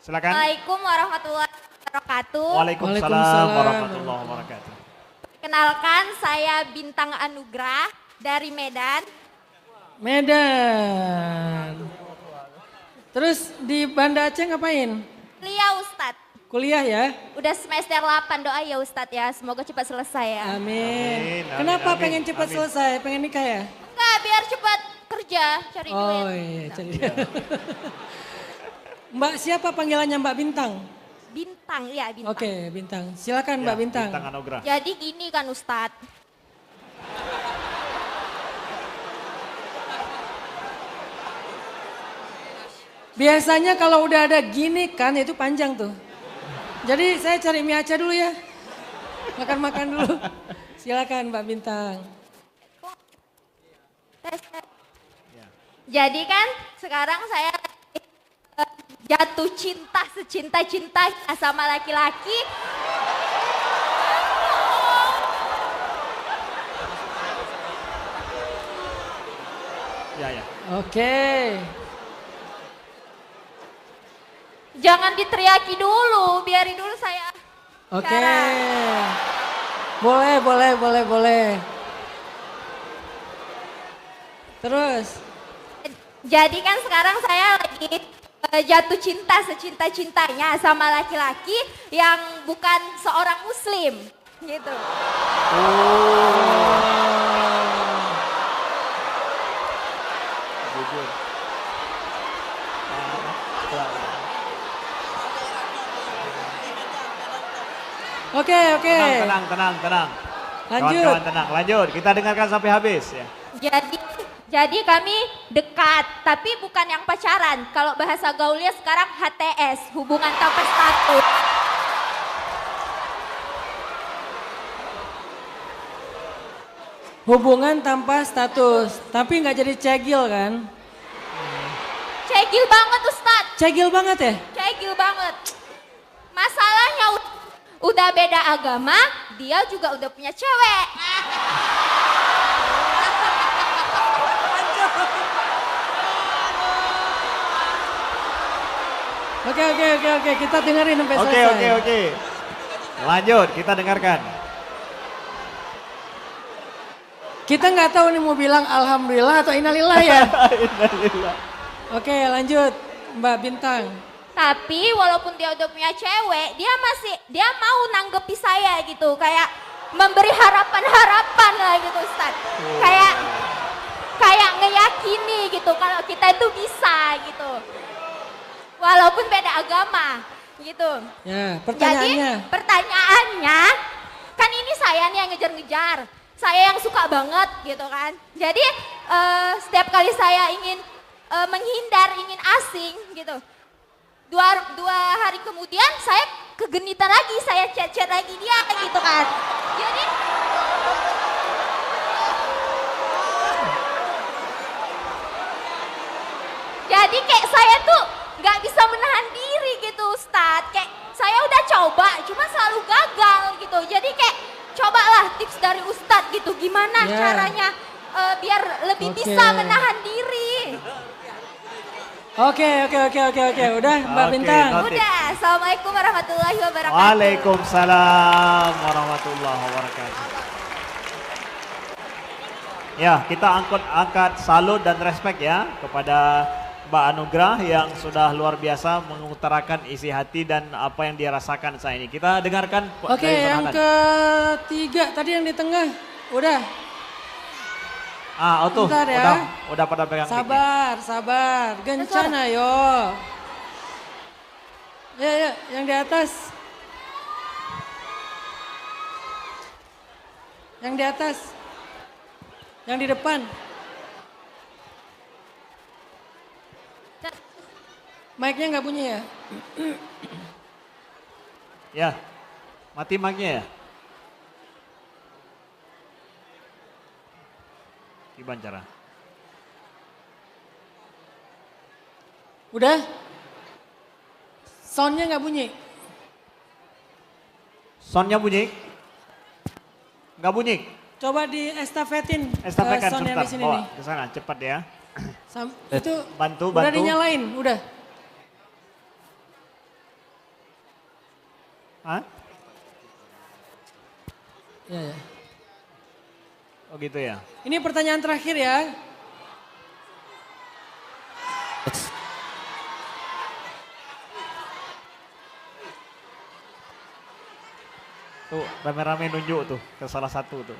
Silakan. Assalamualaikum warahmatullahi wabarakatuh. Waalaikumsalam warahmatullahi wabarakatuh. Kenalkan saya Bintang Anugrah dari Medan. Medan. Terus di Banda Aceh ngapain? Kuliah Ustadz. Kuliah ya? Udah semester 8, doa ya Ustadz ya. Semoga cepat selesai ya. Amin. Amin, Kenapa amin, pengen cepat amin. selesai? Pengen nikah ya? Enggak, biar cepat kerja, cari duit. Oh iya, cari. Mbak siapa panggilannya Mbak Bintang? Bintang, ya Bintang. Oke, Bintang. Silakan Mbak Ya, Bintang. Bintang Anugrah. Jadi gini kan Ustadz. Biasanya kalau udah ada gini kan itu panjang tuh. Jadi saya cari mie aceh dulu ya. Makan-makan dulu. Silakan Mbak Bintang. Jadi kan sekarang saya jatuh cinta secinta-cinta sama laki-laki. Ya, ya. Oke. Jangan diteriaki dulu, biarin dulu saya. Oke. Cara. Boleh. Terus. Jadi kan sekarang saya lagi jatuh cinta secinta-cintanya sama laki-laki yang bukan seorang muslim gitu. Jujur. Oke. Tenang. Lanjut. Kawan-kawan tenang, lanjut. Kita dengarkan sampai habis ya. Jadi kami dekat, tapi bukan yang pacaran. Kalau bahasa gaulnya sekarang HTS, hubungan tanpa status. Hubungan tanpa status. Tapi nggak jadi cegil kan? Cegil banget Ustadz, Cegil banget ya? cegil banget. Masalahnya udah beda agama, dia juga udah punya cewek. Oke. Kita dengerin sampai selesai. Oke. Lanjut, kita dengarkan. Kita nggak tahu nih mau bilang alhamdulillah atau innalillah ya. Innalillah. Oke, lanjut Mbak Bintang. Tapi walaupun dia udah punya cewek, dia mau nanggepi saya gitu, kayak memberi harapan-harapan lah gitu Ustaz. Kayak ngeyakini gitu kalau kita itu bisa gitu. Walaupun beda agama gitu. Ya, pertanyaannya. Jadi pertanyaannya, kan ini saya nih yang ngejar-ngejar. Saya yang suka banget gitu kan. Jadi setiap kali saya ingin menghindar, ingin asing gitu. Dua hari kemudian saya kegenitan lagi, saya chat-chat lagi dia gitu kan. Jadi kayak saya tuh nggak bisa menahan diri gitu Ustadz. Kayak saya udah coba, cuma selalu gagal gitu. Jadi kayak cobalah tips dari Ustadz gitu. Gimana caranya biar lebih bisa menahan diri. Oke. Udah Mbak Oke, Bintang. noted. Udah, Assalamualaikum warahmatullahi wabarakatuh. Waalaikumsalam warahmatullahi wabarakatuh. Ya, kita angkat salut dan respect ya kepada Mbak Anugrah yang sudah luar biasa mengutarakan isi hati dan apa yang dia rasakan saat ini. Kita dengarkan Oke, dari yang Farhanan. ketiga tadi yang di tengah. Udah. Bentar ya. Udah pada pegang mic-nya. Sabar. Gencan ayo. Ya, yang di atas. Yang di atas. Yang di depan. Mic-nya nggak bunyi ya? Ya, mati mic-nya ya. Gimana cara? Udah? Soundnya nggak bunyi? Soundnya bunyi? Nggak bunyi? Coba di estafetin. Estafetkan sound yang sebentar, di sini bawa nih. ke sana cepat ya. Itu Bantu. udah dinyalain, udah. Hah? Ya, ya. Oh gitu ya. Ini pertanyaan terakhir ya. Tuh rame-rame nunjuk tuh ke salah satu tuh.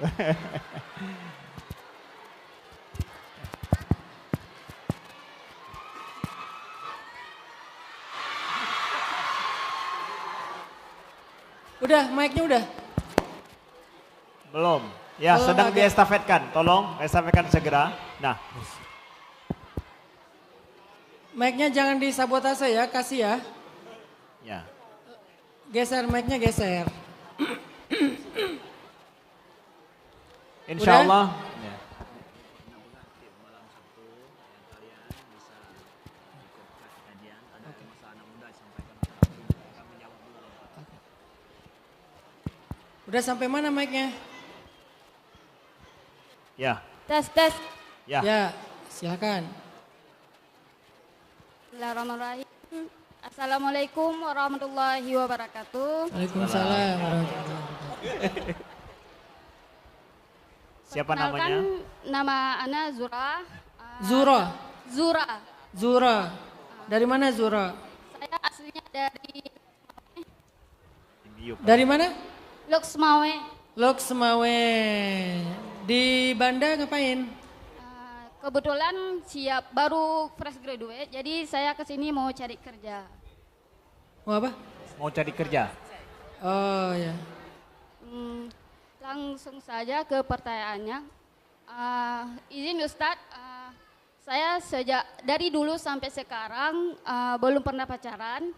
Udah, mic-nya udah. Belum. Ya Belum sedang ada. diestafetkan. Tolong estafetkan segera. Nah. Mic-nya jangan disabotase ya, kasih ya. Ya. Geser mic-nya, geser. Insya Udah? Allah. Ya. Udah sampai mana mic-nya? Ya. Tes, tes. Ya. Ya, silakan. Bismillahirrahmanirrahim. Assalamualaikum warahmatullahi wabarakatuh. Waalaikumsalam warahmatullahi wabarakatuh. Siapa Perkenalkan, namanya? nama Ana Zura. Zura, Zura. Zura. Dari mana Zura? Saya aslinya dari Dari mana? Loksmawe. Lok Semawe. Di Banda ngapain? Kebetulan siap baru fresh graduate, jadi saya kesini mau cari kerja. Mau apa? Mau cari kerja? Oh ya. Langsung saja ke pertanyaannya. Izin Ustadz, saya sejak dari dulu sampai sekarang belum pernah pacaran.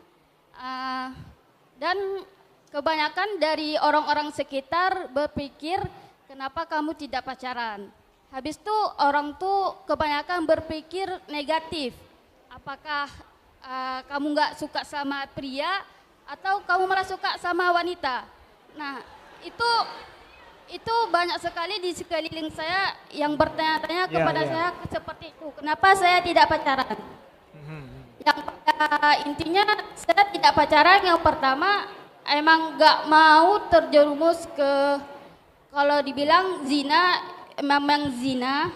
Dan kebanyakan dari orang-orang sekitar berpikir, kenapa kamu tidak pacaran? Habis itu orang tuh kebanyakan berpikir negatif. Apakah kamu nggak suka sama pria atau kamu malah suka sama wanita? Nah, itu banyak sekali di sekeliling saya yang bertanya-tanya kepada saya seperti itu. Kenapa saya tidak pacaran? Yang pada intinya saya tidak pacaran yang pertama emang nggak mau terjerumus ke, kalau dibilang zina, memang zina.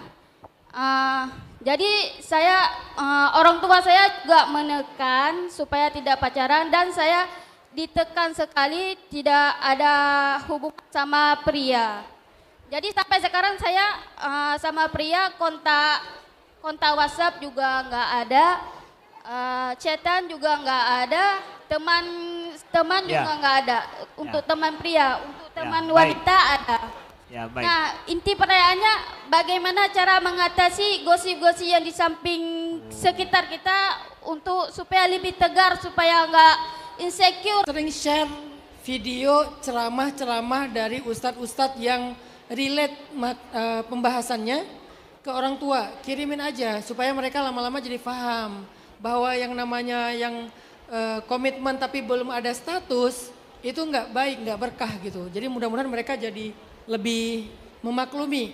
Jadi saya orang tua saya juga menekan supaya tidak pacaran dan saya ditekan sekali tidak ada hubungan sama pria. Jadi sampai sekarang saya sama pria kontak WhatsApp juga nggak ada, chatan juga nggak ada, teman juga nggak ada. Untuk teman pria, untuk teman wanita ada. Ya, baik. Nah, inti pertanyaannya bagaimana cara mengatasi gosip-gosip yang di samping sekitar kita untuk supaya lebih tegar, supaya nggak insecure. Sering share video ceramah-ceramah dari ustadz-ustadz yang relate pembahasannya ke orang tua. Kirimin aja supaya mereka lama-lama jadi paham bahwa yang namanya komitmen tapi belum ada status itu nggak baik, nggak berkah gitu. Jadi mudah-mudahan mereka jadi lebih memaklumi.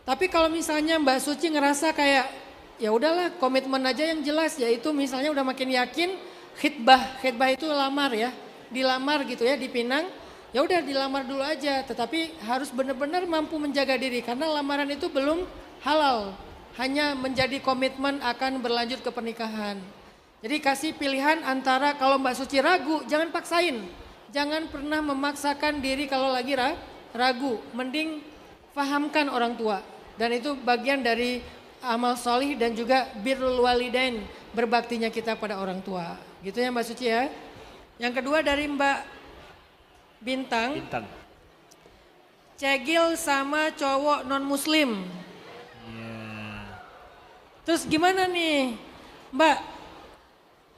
Tapi kalau misalnya Mbak Suci ngerasa kayak ya udahlah komitmen aja yang jelas, yaitu misalnya udah makin yakin khitbah itu lamar ya, dilamar gitu ya, dipinang, ya udah dilamar dulu aja. Tetapi harus benar-benar mampu menjaga diri karena lamaran itu belum halal, hanya menjadi komitmen akan berlanjut ke pernikahan. Jadi kasih pilihan antara kalau Mbak Suci ragu, jangan paksain, jangan pernah memaksakan diri kalau lagi ragu, mending fahamkan orang tua. Dan itu bagian dari amal solih dan juga birrul walidain, berbaktinya kita pada orang tua. Gitu ya Mbak Suci ya. Yang kedua dari Mbak Bintang. Cegil sama cowok non muslim. Terus gimana nih Mbak?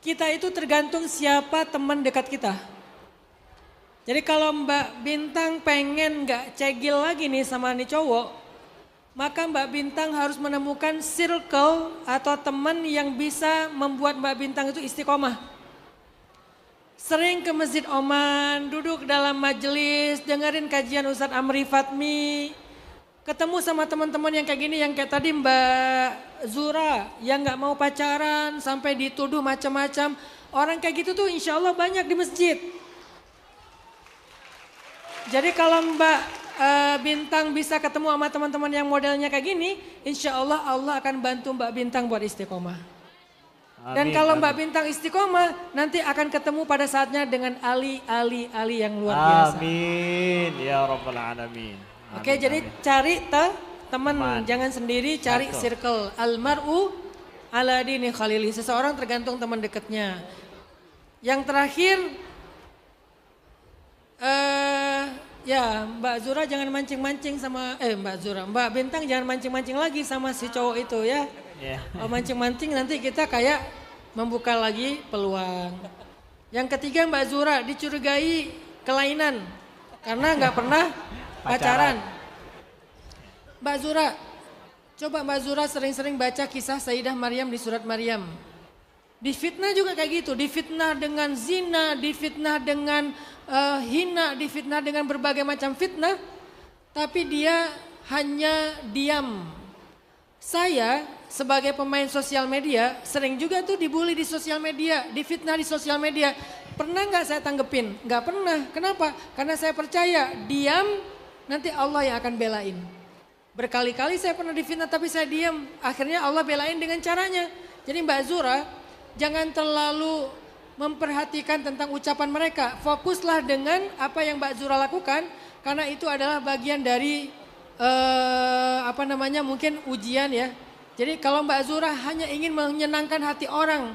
Kita itu tergantung siapa teman dekat kita. Jadi kalau Mbak Bintang pengen gak cegil lagi nih sama nih cowok, maka Mbak Bintang harus menemukan circle atau teman yang bisa membuat Mbak Bintang itu istiqomah. Sering ke Masjid Oman, duduk dalam majelis, dengerin kajian Ustadz Amri Fatmi, ketemu sama teman-teman yang kayak gini, yang kayak tadi Mbak Zura, yang gak mau pacaran sampai dituduh macam-macam. Orang kayak gitu tuh insya Allah banyak di masjid. Jadi kalau Mbak Bintang bisa ketemu sama teman-teman yang modelnya kayak gini, insya Allah Allah akan bantu Mbak Bintang buat istiqomah. Dan Amin, kalau amin. Mbak Bintang istiqomah, nanti akan ketemu pada saatnya dengan Ali yang luar biasa. Amin ya rabbal alamin. Oke, Amin, jadi amin. cari teman, Teman. jangan sendiri, cari Betul. circle. Almar'u ala dini khalili, seseorang tergantung teman dekatnya. Yang terakhir, ya Mbak Zura jangan mancing-mancing sama, Mbak Bintang jangan mancing-mancing lagi sama si cowok itu ya. Ya. Kalau mancing-mancing nanti kita kayak membuka lagi peluang. Yang ketiga Mbak Zura dicurigai kelainan karena nggak pernah pacaran. Mbak Zura, coba Mbak Zura sering-sering baca kisah Sayyidah Maryam di surat Maryam. Difitnah juga kayak gitu, difitnah dengan zina, difitnah dengan hina, difitnah dengan berbagai macam fitnah. Tapi dia hanya diam. Saya sebagai pemain sosial media sering juga tuh dibully di sosial media, difitnah di sosial media. Pernah nggak saya tanggepin? Nggak pernah. Kenapa? Karena saya percaya diam nanti Allah yang akan belain. Berkali-kali saya pernah difitnah tapi saya diam. Akhirnya Allah belain dengan caranya. Jadi Mbak Zura jangan terlalu memperhatikan tentang ucapan mereka. Fokuslah dengan apa yang Mbak Zura lakukan karena itu adalah bagian dari mungkin ujian ya. Jadi kalau Mbak Zura hanya ingin menyenangkan hati orang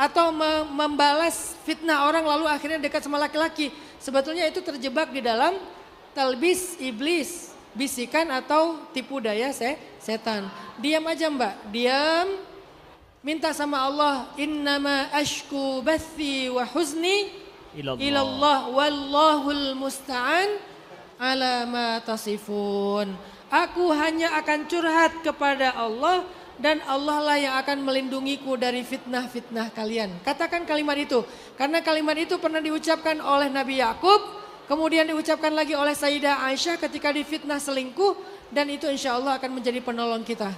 atau membalas fitnah orang lalu akhirnya dekat sama laki-laki, sebetulnya itu terjebak di dalam talbis iblis, bisikan atau tipu daya setan. Diam aja Mbak, diam. Minta sama Allah, innama ashku bathi wa huzni ilallah wallahul musta'an ala ma tasifun. Aku hanya akan curhat kepada Allah dan Allah lah yang akan melindungiku dari fitnah-fitnah kalian. Katakan kalimat itu. Karena kalimat itu pernah diucapkan oleh Nabi Yakub, kemudian diucapkan lagi oleh Sayyidah Aisyah ketika difitnah selingkuh dan itu insya Allah akan menjadi penolong kita.